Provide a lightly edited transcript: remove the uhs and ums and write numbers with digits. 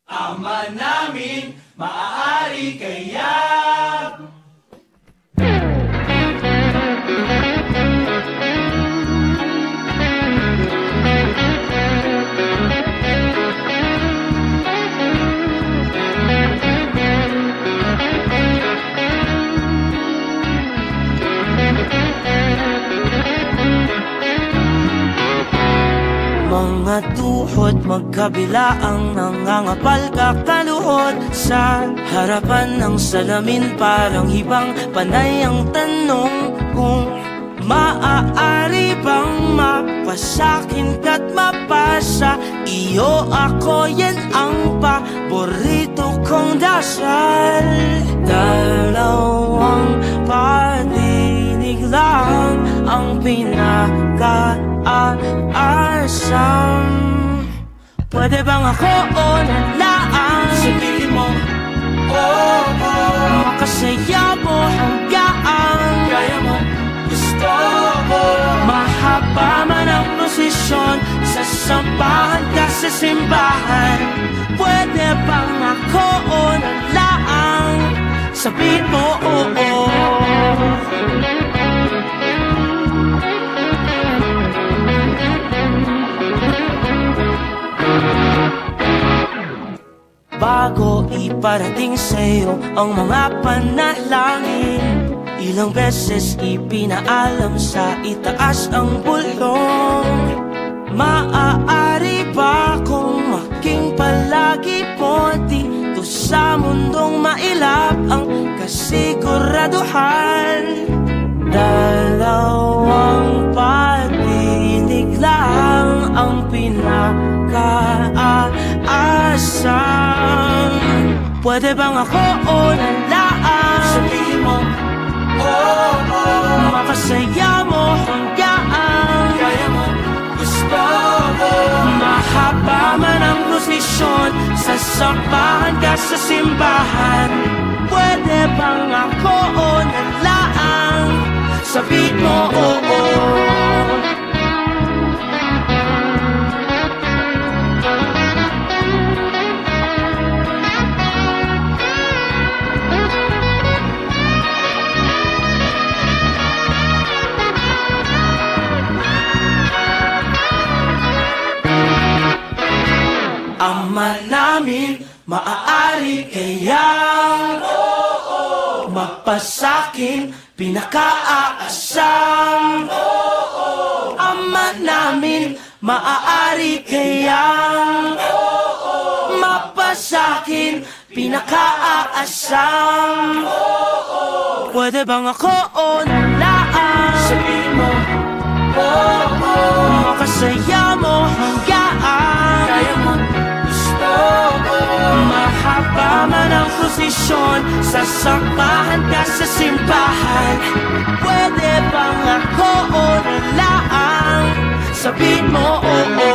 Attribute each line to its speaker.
Speaker 1: Ama namin, maaari kaya?
Speaker 2: Mga tuhod magkabila ang nangangapal kakaluhod sa harapan ng salamin, parang hibang panay ang tanong kung maaari bang mapasakin ka't mapasa iyo ako, yan ang paborito kong dasal. Dalawang paninig lang ang pinaka-aasam. Pwede bang ako o nalaan?
Speaker 1: Sabihin mo, oh,
Speaker 2: makasaya mo hanggang
Speaker 1: kaya mo, gusto mo.
Speaker 2: mahaba man ang prosesyon, sasampahan ka sa simbahan. Pwede bang ako o nalaan? Sabihin mo, oo. Bago iparating sa'yo ang mga panalangin, ilang beses ipinaalam sa itaas ang bulong. Maaari ba kung maging palagi po dito sa mundong mailap ang kasiguraduhan? Dalawang patinig lang ang pinaka-aasam. Pwede bang ako o nalaan?
Speaker 1: Sabihin mo, oh,
Speaker 2: makasaya mo hanggang
Speaker 1: kaya mo, gusto mo.
Speaker 2: mahaba man ang prosesyon, sasampahan ka sa simbahan. Pwede bang ako o nalaan? Sabihin mo, oo. Ama namin, maaari kayang mapasakin pinaka-aasam. Ama namin, maaari kayang mapasakin pinaka-aasam. Pwede bang ako o nalaan?
Speaker 1: Sabihin mo, oh,
Speaker 2: makasaya mo hanggang
Speaker 1: kaya mo, gusto mo.
Speaker 2: mahaba man ang prosesyon, sasampahan ka sa simbahan. Pwede bang ako o nalaan? Sabihin mo, oo.